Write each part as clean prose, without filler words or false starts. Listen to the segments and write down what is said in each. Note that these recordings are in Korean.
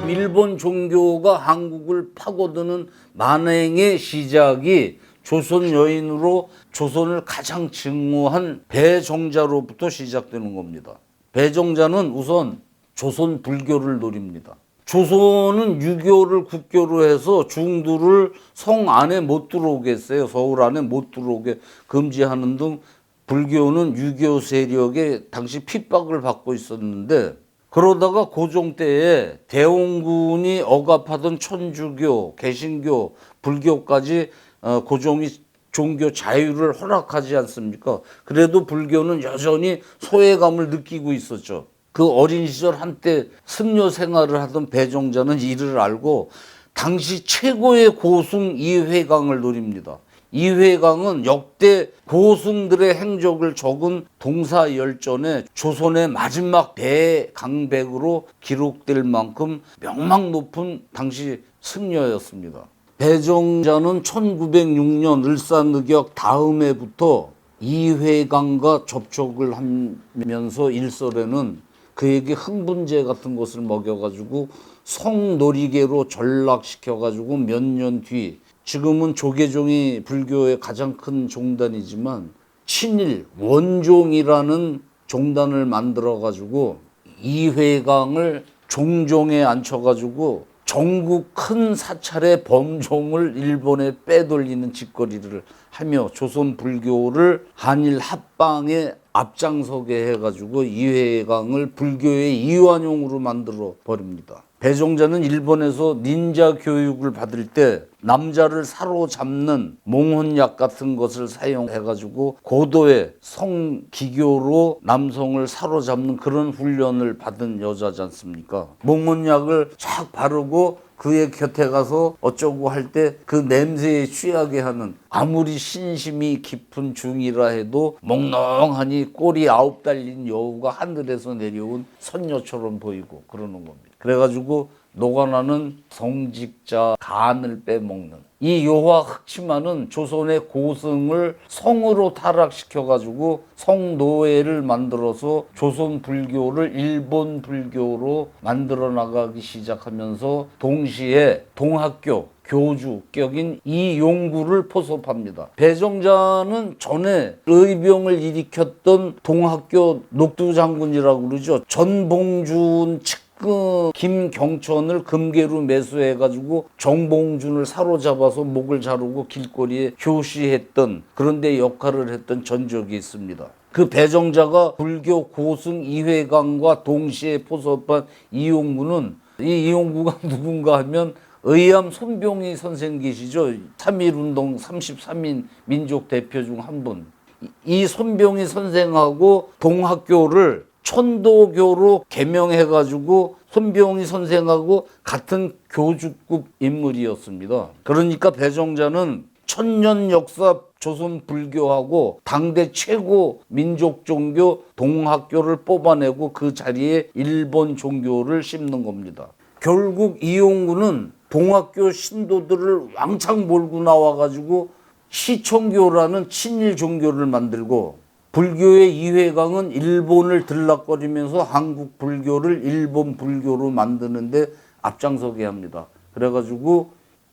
일본 종교가 한국을 파고드는 만행의 시작이 조선 여인으로 조선을 가장 증오한 배정자로부터 시작되는 겁니다. 배정자는 우선 조선 불교를 노립니다. 조선은 유교를 국교로 해서 중도를 성 안에 못 들어오게 했어요. 서울 안에 못 들어오게 금지하는 등 불교는 유교 세력에 당시 핍박을 받고 있었는데, 그러다가 고종 때에 대원군이 억압하던 천주교, 개신교, 불교까지 고종이 종교 자유를 허락하지 않습니까? 그래도 불교는 여전히 소외감을 느끼고 있었죠. 그 어린 시절 한때 승려 생활을 하던 배정자는 이를 알고 당시 최고의 고승 이회강을 노립니다. 이회강은 역대 고승들의 행적을 적은 동사열전에 조선의 마지막 대강백으로 기록될 만큼 명망 높은 당시 승려였습니다. 배정자는 1906년 을사늑역 다음 해부터 이회강과 접촉을 하면서 일설에는 그에게 흥분제 같은 것을 먹여가지고 성놀이개로 전락시켜가지고 몇 년 뒤, 지금은 조계종이 불교의 가장 큰 종단이지만 친일 원종이라는 종단을 만들어가지고 이회강을 종종에 앉혀가지고 전국 큰 사찰의 범종을 일본에 빼돌리는 짓거리를 하며 조선 불교를 한일 합방에 앞장서게 해가지고 이회강을 불교의 이완용으로 만들어 버립니다. 배정자는 일본에서 닌자 교육을 받을 때 남자를 사로잡는 몽혼약 같은 것을 사용해가지고 고도의 성기교로 남성을 사로잡는 그런 훈련을 받은 여자지 않습니까? 몽혼약을 쫙 바르고 그의 곁에 가서 어쩌고 할 때 그 냄새에 취하게 하는, 아무리 신심이 깊은 중이라 해도 몽롱하니 꼬리 9 달린 여우가 하늘에서 내려온 선녀처럼 보이고 그러는 겁니다. 그래가지고 녹아나는 성직자 간을 빼먹는 이 요화 흑치마는 조선의 고승을 성으로 타락시켜가지고 성노예를 만들어서 조선 불교를 일본 불교로 만들어 나가기 시작하면서 동시에 동학교 교주격인 이용구를 포섭합니다. 배정자는 전에 의병을 일으켰던 동학교 녹두장군이라고 그러죠. 전봉준 김경천을 금괴로 매수해가지고 정봉준을 사로잡아서 목을 자르고 길거리에 효시했던, 그런데 역할을 했던 전적이 있습니다. 그 배정자가 불교 고승 이회강과 동시에 포섭한 이용구는, 이 이용구가 누군가 하면 의암 손병희 선생 계시죠. 3.1운동 33인 민족 대표 중 한 분. 이 손병희 선생하고 동학교를 천도교로 개명해가지고 손병희 선생하고 같은 교주급 인물이었습니다. 그러니까 배정자는 천년 역사 조선 불교하고 당대 최고 민족 종교 동학교를 뽑아내고 그 자리에 일본 종교를 심는 겁니다. 결국 이용구는 동학교 신도들을 왕창 몰고 나와가지고 시청교라는 친일 종교를 만들고, 불교의 이회강은 일본을 들락거리면서 한국 불교를 일본 불교로 만드는데 앞장서게 합니다. 그래가지고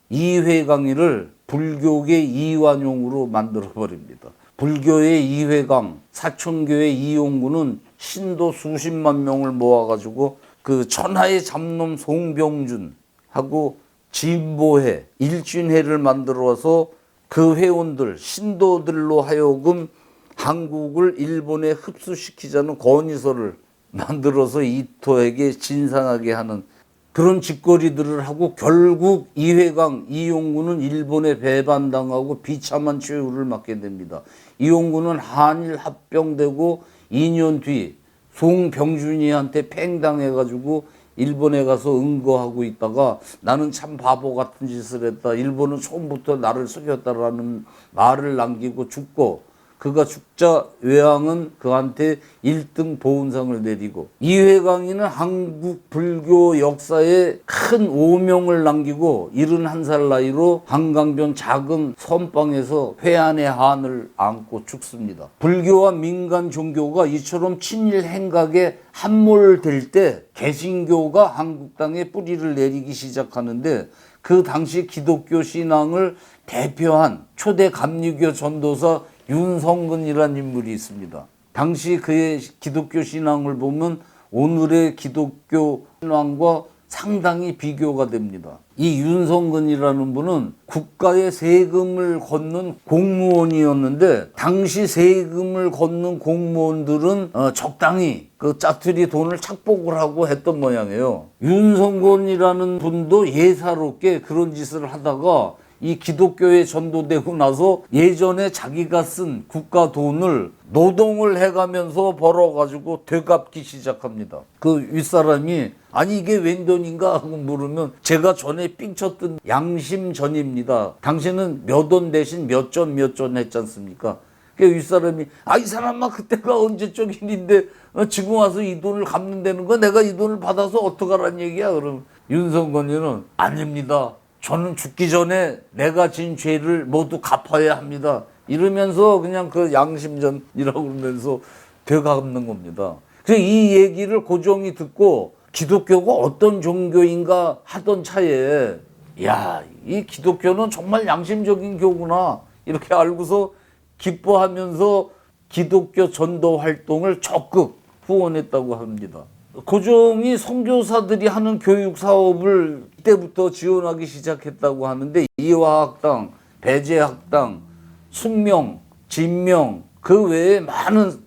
이회강이를 불교계 이완용으로 만들어버립니다. 불교의 이회강, 사천교의 이용구는 신도 수십만 명을 모아가지고 그 천하의 잡놈 송병준하고 진보회, 일진회를 만들어서 그 회원들, 신도들로 하여금 한국을 일본에 흡수시키자는 건의서를 만들어서 이토에게 진상하게 하는 그런 짓거리들을 하고, 결국 이회강, 이용구는 일본에 배반당하고 비참한 최후를 맞게 됩니다. 이용구는 한일 합병되고 2년 뒤 송병준이한테 팽당해가지고 일본에 가서 응거하고 있다가 나는 참 바보 같은 짓을 했다, 일본은 처음부터 나를 속였다라는 말을 남기고 죽고, 그가 죽자 외왕은 그한테 1등 보훈상을 내리고, 이회강이는 한국 불교 역사에 큰 오명을 남기고 71살 나이로 한강변 작은 선방에서 회안의 한을 안고 죽습니다. 불교와 민간 종교가 이처럼 친일 행각에 함몰될 때 개신교가 한국 땅에 뿌리를 내리기 시작하는데, 그 당시 기독교 신앙을 대표한 초대 감리교 전도사 윤성근이라는 인물이 있습니다. 당시 그의 기독교 신앙을 보면 오늘의 기독교 신앙과 상당히 비교가 됩니다. 이 윤성근이라는 분은 국가의 세금을 걷는 공무원이었는데, 당시 세금을 걷는 공무원들은 적당히 그 짜투리 돈을 착복을 하고 했던 모양이에요. 윤성근이라는 분도 예사롭게 그런 짓을 하다가 이 기독교에 전도되고 나서 예전에 자기가 쓴 국가 돈을 노동을 해가면서 벌어가지고 되갚기 시작합니다. 그 윗사람이 아니 이게 웬 돈인가 하고 물으면 제가 전에 삥쳤던 양심전입니다. 당신은 몇 원 대신 몇 전 했지 않습니까? 그 윗사람이 이 사람아 그때가 언제적 일인데 지금 와서 이 돈을 갚는다는 거, 내가 이 돈을 받아서 어떡하란 얘기야. 그럼 윤성건이는 아닙니다. 저는 죽기 전에 내가 진 죄를 모두 갚아야 합니다. 이러면서 그냥 그 양심전이라고 그러면서 되갚는 겁니다. 그래서 이 얘기를 고종이 듣고 기독교가 어떤 종교인가 하던 차에 야, 이 기독교는 정말 양심적인 교구나 이렇게 알고서 기뻐하면서 기독교 전도 활동을 적극 후원했다고 합니다. 고종이 선교사들이 하는 교육 사업을 이때부터 지원하기 시작했다고 하는데, 이화학당, 배제학당, 숙명, 진명 그 외에 많은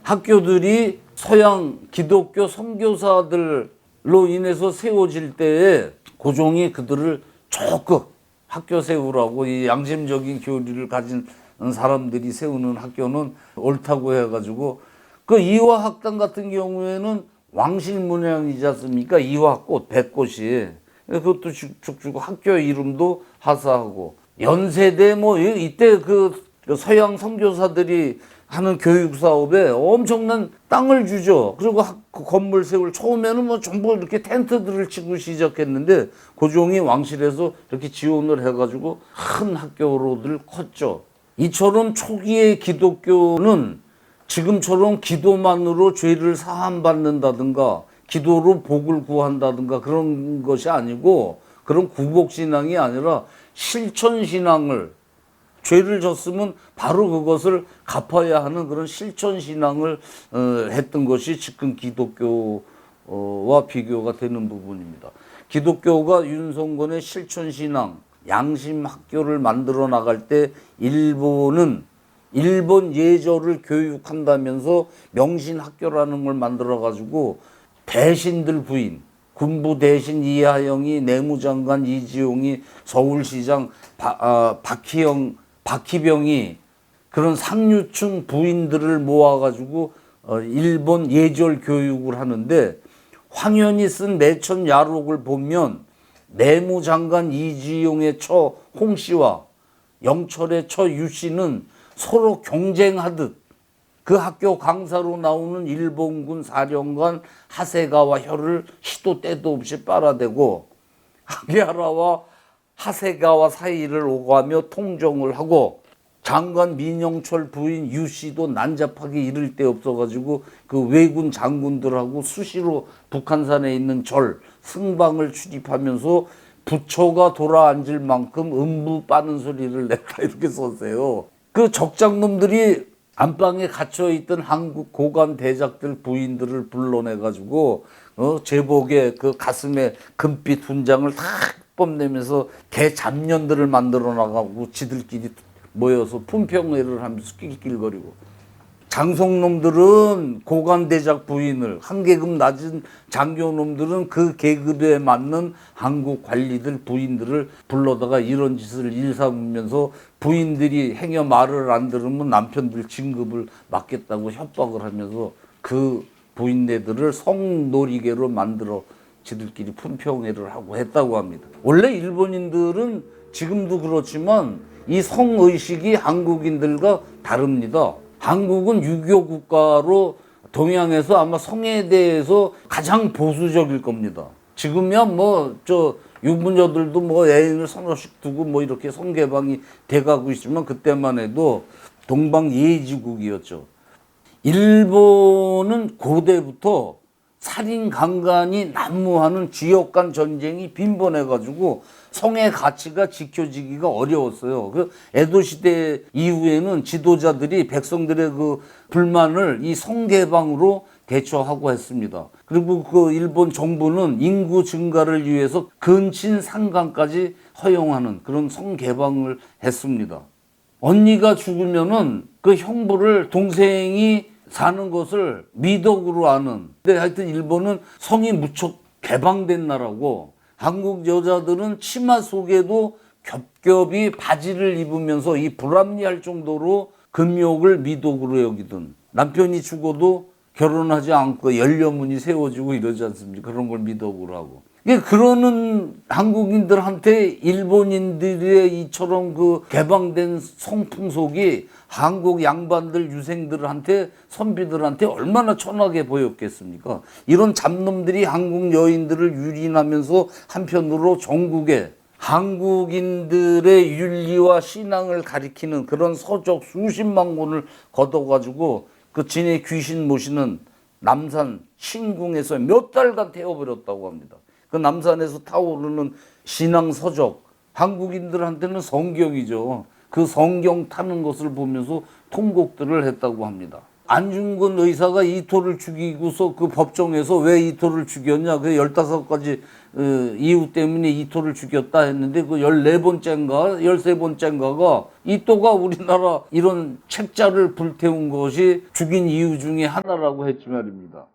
학교들이 서양 기독교 선교사들로 인해서 세워질 때에 고종이 그들을 적극 학교 세우라고, 이 양심적인 교리를 가진 사람들이 세우는 학교는 옳다고 해가지고, 그 이화학당 같은 경우에는 왕실 문양이지 않습니까? 이화꽃, 백꽃이. 그것도 죽주고 학교 이름도 하사하고. 연세대 이때 그 서양 선교사들이 하는 교육 사업에 엄청난 땅을 주죠. 그리고 그 건물 세울 처음에는 전부 이렇게 텐트들을 치고 시작했는데, 고종이 왕실에서 이렇게 지원을 해가지고 큰 학교로들 컸죠. 이처럼 초기의 기독교는 지금처럼 기도만으로 죄를 사함받는다든가 기도로 복을 구한다든가 그런 것이 아니고, 그런 구복신앙이 아니라 실천신앙을, 죄를 졌으면 바로 그것을 갚아야 하는 그런 실천신앙을 했던 것이 지금 기독교와 비교가 되는 부분입니다. 기독교가 윤성건의 실천신앙, 양심학교를 만들어 나갈 때 일본 예절을 교육한다면서 명신학교라는 걸 만들어가지고 대신들 부인, 군부 대신 이하영이, 내무장관 이지용이, 서울시장 박희병이 그런 상류층 부인들을 모아가지고 일본 예절 교육을 하는데, 황현이 쓴 매천 야록을 보면 내무장관 이지용의 처 홍씨와 영철의 처 유씨는 서로 경쟁하듯 그 학교 강사로 나오는 일본군 사령관 하세가와 혀를 시도 때도 없이 빨아대고, 하게하라와 하세가와 사이를 오가며 통정을 하고, 장관 민영철 부인 유씨도 난잡하게 이를 데 없어가지고 그 왜군 장군들하고 수시로 북한산에 있는 절 승방을 출입하면서 부처가 돌아앉을 만큼 음부 빠는 소리를 냈다, 이렇게 썼어요. 그 적장놈들이 안방에 갇혀있던 한국 고관 대작들 부인들을 불러내가지고 제복에 그 가슴에 금빛 훈장을 탁 뽐내면서 대잡년들을 만들어 나가고 지들끼리 모여서 품평회를 하면서 낄낄거리고, 장성놈들은 고관 대작 부인을, 한 계급 낮은 장교놈들은 그 계급에 맞는 한국 관리들 부인들을 불러다가 이런 짓을 일삼으면서 부인들이 행여 말을 안 들으면 남편들 진급을 막겠다고 협박을 하면서 그 부인네들을 성놀이개로 만들어 지들끼리 품평회를 하고 했다고 합니다. 원래 일본인들은 지금도 그렇지만 이 성의식이 한국인들과 다릅니다. 한국은 유교 국가로 동양에서 아마 성에 대해서 가장 보수적일 겁니다. 지금이야 뭐 유부녀들도 뭐 애인을 서너씩 두고 뭐 이렇게 성개방이 돼가고 있지만 그때만 해도 동방예의지국이었죠. 일본은 고대부터 살인 강간이 난무하는 지역 간 전쟁이 빈번해가지고 성의 가치가 지켜지기가 어려웠어요. 그 에도 시대 이후에는 지도자들이 백성들의 그 불만을 이 성개방으로 대처하고 했습니다. 그리고 그 일본 정부는 인구 증가를 위해서 근친 상간까지 허용하는 그런 성개방을 했습니다. 언니가 죽으면은 그 형부를 동생이 사는 것을 미덕으로 아는. 근데 하여튼 일본은 성이 무척 개방된 나라고 한국 여자들은 치마 속에도 겹겹이 바지를 입으면서 이 불합리할 정도로 금욕을 미덕으로 여기던 남편이 죽어도 결혼하지 않고 연료문이 세워지고 이러지 않습니까? 그런 걸 미덕으로 하고. 그러는 한국인들한테 일본인들의 이처럼 그 개방된 성풍속이 한국 양반들 유생들한테 선비들한테 얼마나 천하게 보였겠습니까? 이런 잡놈들이 한국 여인들을 유린하면서 한편으로 전국에 한국인들의 윤리와 신앙을 가리키는 그런 서적 수십만 권을 걷어가지고 그 진해 귀신 모시는 남산 신궁에서 몇 달간 태워버렸다고 합니다. 그 남산에서 타오르는 신앙 서적, 한국인들한테는 성경이죠. 그 성경 타는 것을 보면서 통곡들을 했다고 합니다. 안중근 의사가 이토를 죽이고서 그 법정에서 왜 이토를 죽였냐, 그 15가지 이유 때문에 이토를 죽였다 했는데 그 14번째인가 13번째인가가 이토가 우리나라 이런 책자를 불태운 것이 죽인 이유 중에 하나라고 했지 말입니다.